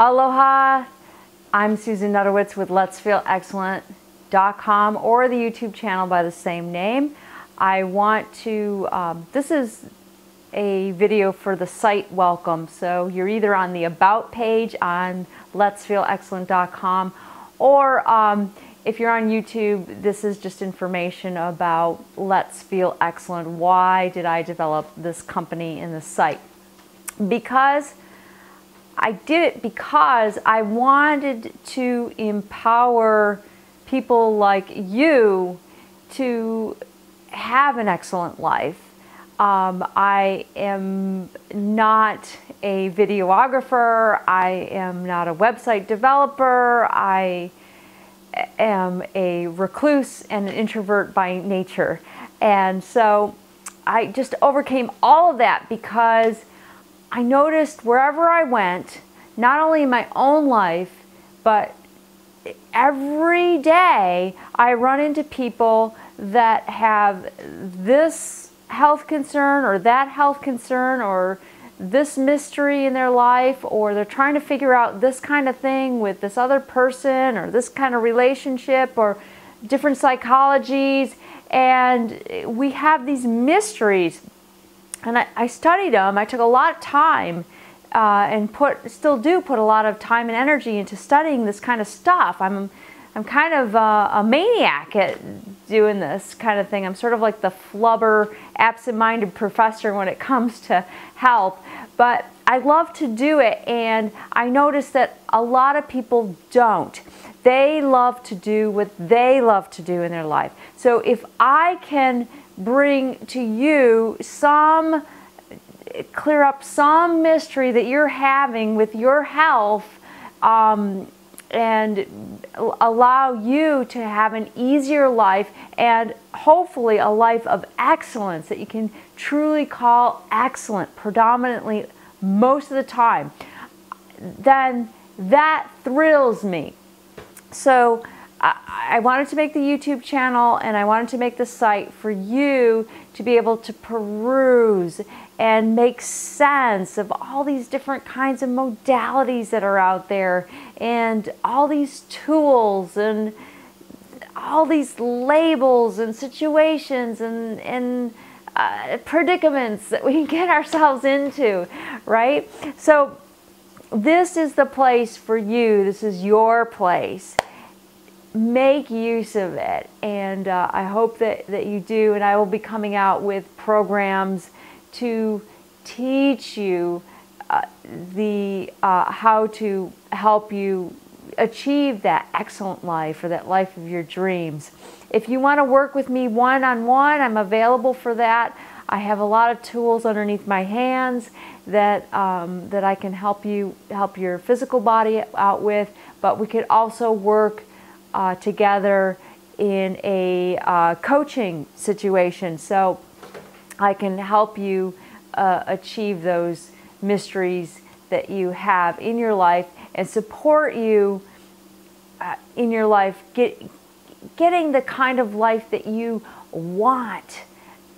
Aloha, I'm Susan Nutowitz with Let'sFeelExcellent.com or the YouTube channel by the same name. I want to, this is a video for the site welcome. So you're either on the About page on Let'sFeelExcellent.com or if you're on YouTube, this is just information about Let's Feel Excellent. Why did I develop this company and this site? Because I did it because I wanted to empower people like you to have an excellent life. I am not a videographer. I am not a website developer. I am a recluse and an introvert by nature. And so I just overcame all of that because I noticed wherever I went, not only in my own life, but every day I run into people that have this health concern or that health concern or this mystery in their life, or they're trying to figure out this kind of thing with this other person or this kind of relationship or different psychologies. And we have these mysteries. And I studied them. I took a lot of time and still do put a lot of time and energy into studying this kind of stuff. I'm kind of a maniac at doing this kind of thing. I'm sort of like the flubber, absent-minded professor when it comes to health. But I love to do it, and I notice that a lot of people don't. They love to do what they love to do in their life. So if I can bring to you clear up some mystery that you're having with your health, and allow you to have an easier life and hopefully a life of excellence that you can truly call excellent predominantly most of the time, then that thrills me. So I wanted to make the YouTube channel and I wanted to make the site for you to be able to peruse and make sense of all these different kinds of modalities that are out there and all these tools and all these labels and situations and predicaments that we can get ourselves into, right? So this is the place for you. This is your place. Make use of it, and I hope that you do, and I will be coming out with programs to teach you how to help you achieve that excellent life or that life of your dreams. If you want to work with me one-on-one, I'm available for that. I have a lot of tools underneath my hands that I can help your physical body out with, but we could also work together in a coaching situation, so I can help you achieve those mysteries that you have in your life and support you in your life getting the kind of life that you want.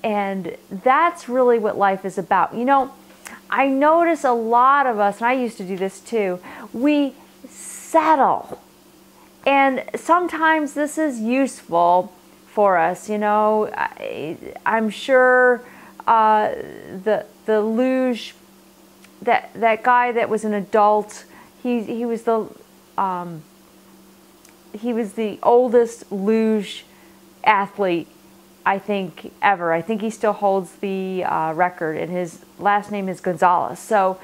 And that's really what life is about. You know, I notice a lot of us, and I used to do this too, we settle. And sometimes this is useful for us, you know. I'm sure the luge, that guy that was an adult, he was the oldest luge athlete I think ever. I think he still holds the record, and his last name is Gonzalez. So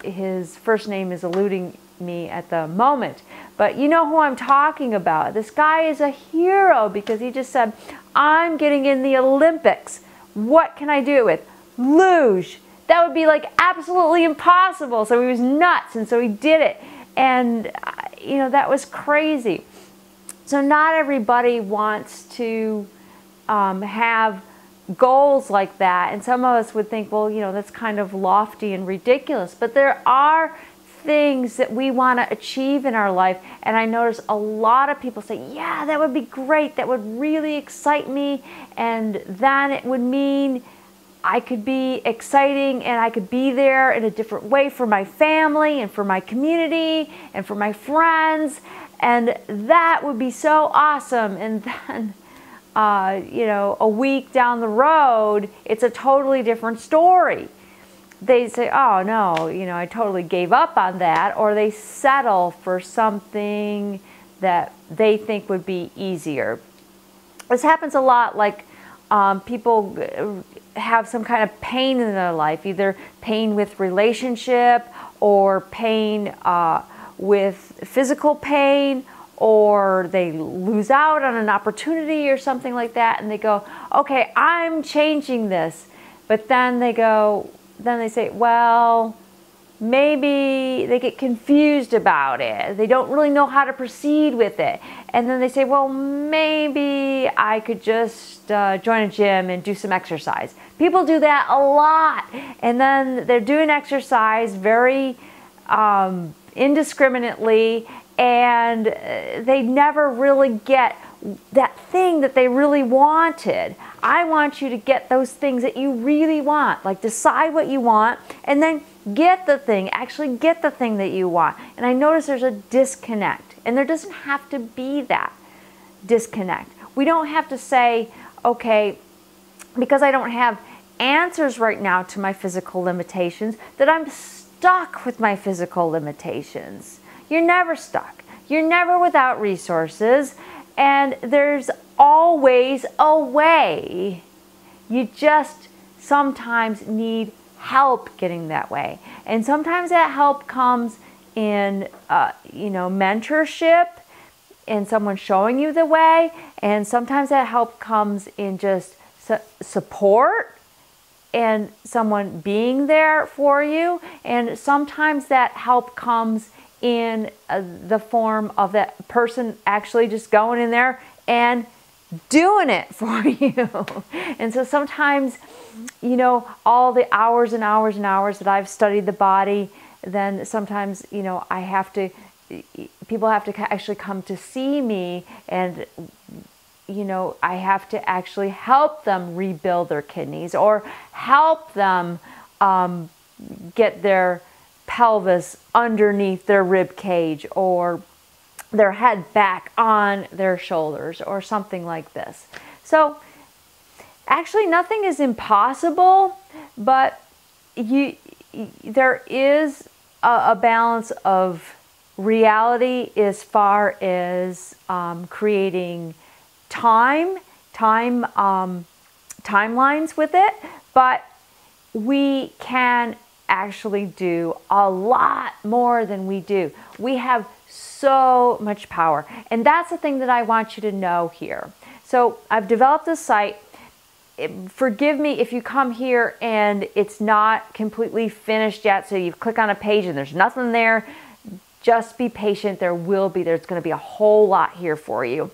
his first name is eluding me at the moment, but you know who I'm talking about. This guy is a hero because he just said, I'm getting in the Olympics. What can I do with luge? That would be like absolutely impossible. So he was nuts, and so he did it, and you know, that was crazy. So not everybody wants to have goals like that, and some of us would think, well, you know, that's kind of lofty and ridiculous, but there are things that we want to achieve in our life. And I notice a lot of people say, yeah, that would be great, that would really excite me, and then it would mean I could be exciting and I could be there in a different way for my family and for my community and for my friends. And that would be so awesome. And then, you know, a week down the road, it's a totally different story. They say, oh no, you know, I totally gave up on that. Or they settle for something that they think would be easier. This happens a lot, like people have some kind of pain in their life, either pain with relationship or pain with physical pain, or they lose out on an opportunity or something like that, and they go, okay, I'm changing this. But then they say, well, maybe they get confused about it. They don't really know how to proceed with it. And then they say, well, maybe I could just join a gym and do some exercise. People do that a lot. And then they're doing exercise very indiscriminately, and they never really get that thing that they really wanted. I want you to get those things that you really want. Like, decide what you want and then get the thing, actually get the thing that you want. And I notice there's a disconnect, and there doesn't have to be that disconnect. We don't have to say, okay, because I don't have answers right now to my physical limitations, that I'm stuck with my physical limitations. You're never stuck. You're never without resources, and there's always a way. You just sometimes need help getting that way. And sometimes that help comes in, you know, mentorship and someone showing you the way. And sometimes that help comes in just support and someone being there for you. And sometimes that help comes in the form of that person actually just going in there and doing it for you. And so sometimes, you know, all the hours and hours and hours that I've studied the body, then sometimes, you know, people have to actually come to see me, and, you know, I have to actually help them rebuild their kidneys or help them get their pelvis underneath their rib cage, or their head back on their shoulders, or something like this. So actually nothing is impossible, but there is a balance of reality as far as creating timelines with it, but we can actually do a lot more than we do. We have so much power, and that's the thing that I want you to know here. So I've developed this site. Forgive me if you come here and it's not completely finished yet, so you click on a page and there's nothing there. Just be patient. There's going to be a whole lot here for you.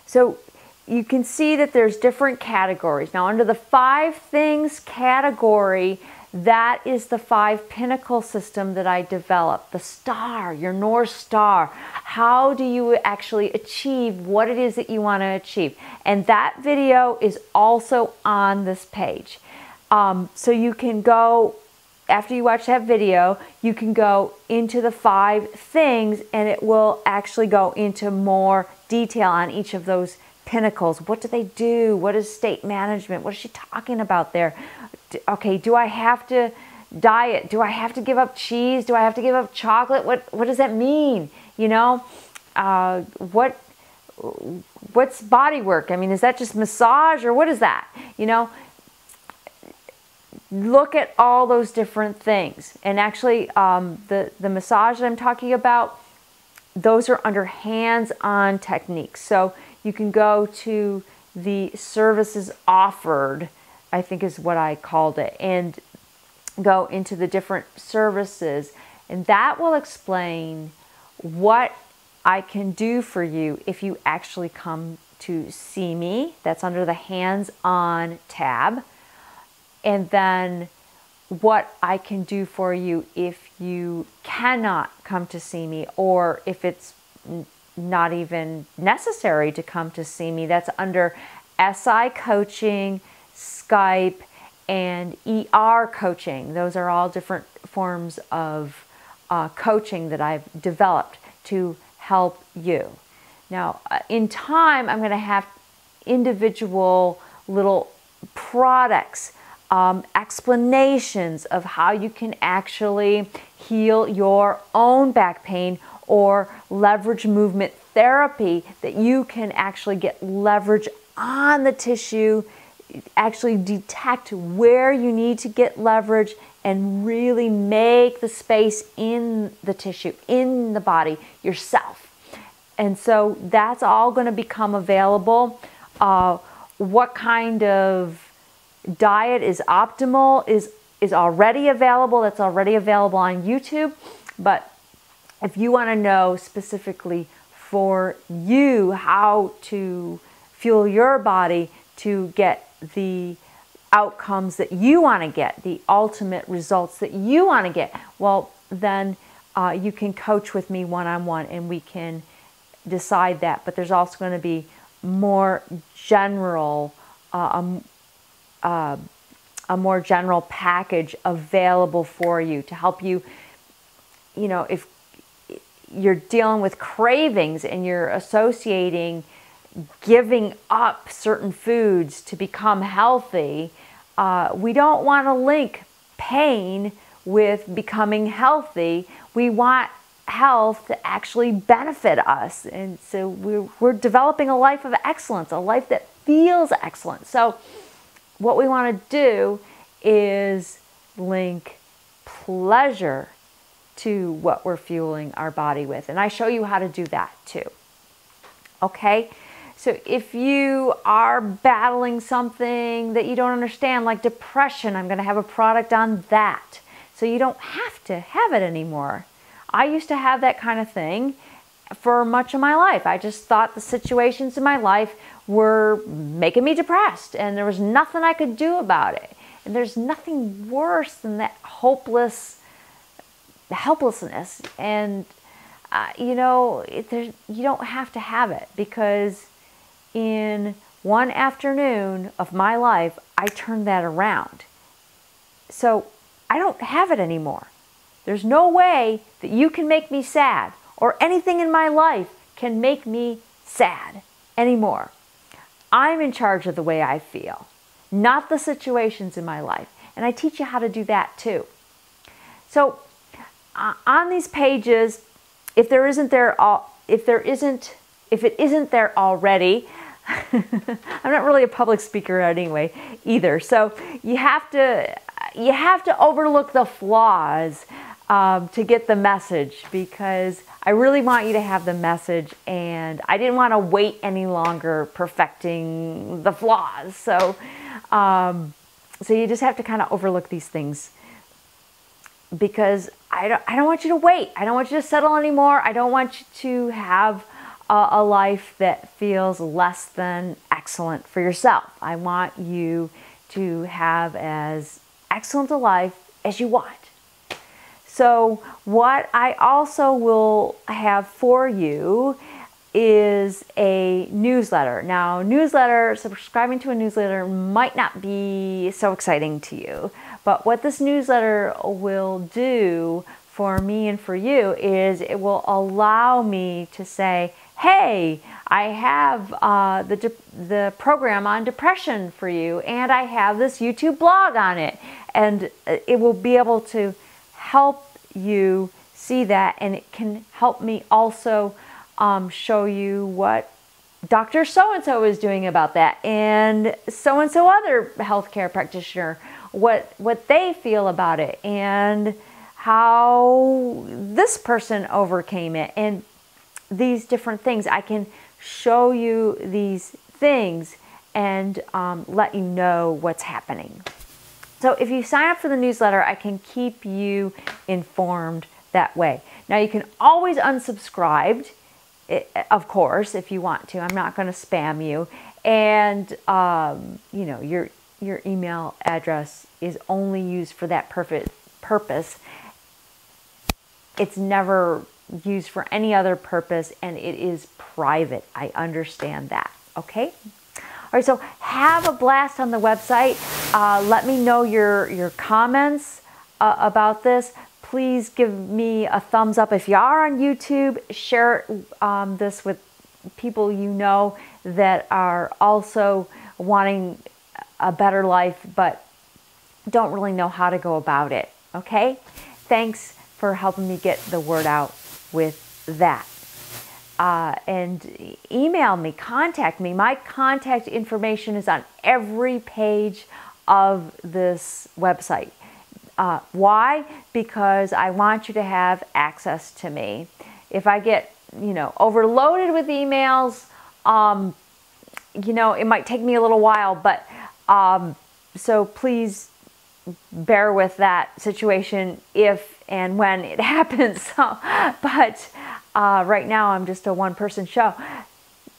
So you can see that there's different categories. Now, under the 5 things category, that is the 5 pinnacle system that I developed. The star, your North Star. How do you actually achieve what it is that you want to achieve? And that video is also on this page. So you can go, after you watch that video, you can go into the 5 things, and it will actually go into more detail on each of those pinnacles. What do they do? What is state management? What is she talking about there? Okay, do I have to diet? Do I have to give up cheese? Do I have to give up chocolate? What does that mean? You know, what's body work? I mean, is that just massage, or what is that? You know, look at all those different things. And actually, the massage that I'm talking about, those are under hands-on techniques. So you can go to the services offered, I think is what I called it, and go into the different services, and that will explain what I can do for you if you actually come to see me. That's under the hands-on tab. And then what I can do for you if you cannot come to see me, or if it's not even necessary to come to see me. That's under SI Coaching, Skype, and ER coaching. Those are all different forms of coaching that I've developed to help you. Now, in time, I'm going to have individual little products, explanations of how you can actually heal your own back pain, or leverage movement therapy that you can actually get leverage on the tissue, actually detect where you need to get leverage, and really make the space in the tissue, in the body yourself. And so that's all going to become available. What kind of diet is optimal is already available. That's already available on YouTube. But if you want to know specifically for you how to fuel your body to get the outcomes that you want to get, the ultimate results that you want to get, well, then you can coach with me one-on-one and we can decide that. But there's also going to be more general, a more general package available for you to help you. You know, if you're dealing with cravings and you're associating giving up certain foods to become healthy, we don't want to link pain with becoming healthy. We want health to actually benefit us. And so we're developing a life of excellence, a life that feels excellent. So what we want to do is link pleasure to what we're fueling our body with. And I show you how to do that too. Okay? So if you are battling something that you don't understand, like depression, I'm going to have a product on that. So you don't have to have it anymore. I used to have that kind of thing for much of my life. I just thought the situations in my life were making me depressed and there was nothing I could do about it. And there's nothing worse than that helplessness. And, you know, you don't have to have it, because in one afternoon of my life, I turned that around. So I don't have it anymore. There's no way that you can make me sad, or anything in my life can make me sad anymore. I'm in charge of the way I feel, not the situations in my life. And I teach you how to do that too. So on these pages, if it isn't there already, I'm not really a public speaker anyway either. So you have to overlook the flaws to get the message, because I really want you to have the message, and I didn't want to wait any longer perfecting the flaws. So so you just have to kind of overlook these things, because I don't want you to wait. I don't want you to settle anymore. I don't want you to have a life that feels less than excellent for yourself. I want you to have as excellent a life as you want. So what I also will have for you is a newsletter. Now, subscribing to a newsletter might not be so exciting to you, but what this newsletter will do for me and for you is it will allow me to say, hey, I have the program on depression for you, and I have this YouTube blog on it. And it will be able to help you see that, and it can help me also show you what Dr. So-and-so is doing about that, and so-and-so other healthcare practitioner, what they feel about it, and how this person overcame it, and these different things. I can show you these things and let you know what's happening. So if you sign up for the newsletter, I can keep you informed that way. Now, you can always unsubscribe, of course, if you want to. I'm not going to spam you. And, you know, your email address is only used for that purpose. It's never used for any other purpose, and it is private. I understand that. Okay? All right, so have a blast on the website. Let me know your comments about this. Please give me a thumbs up if you are on YouTube. Share this with people you know that are also wanting a better life but don't really know how to go about it. Okay? Thanks for helping me get the word out with that. And email me, contact me. My contact information is on every page of this website. Why? Because I want you to have access to me. If I get, overloaded with emails, it might take me a little while, but so please bear with that situation if and when it happens. But right now I'm just a one-person show.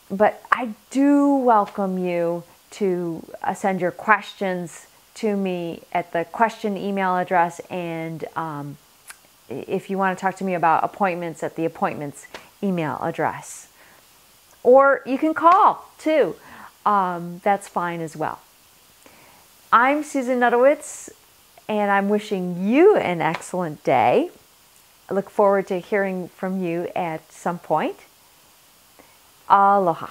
But I do welcome you to send your questions to me at the question email address, and if you want to talk to me about appointments, at the appointments email address. Or you can call too. That's fine as well. I'm Susan Nudowitz, and I'm wishing you an excellent day. I look forward to hearing from you at some point. Aloha.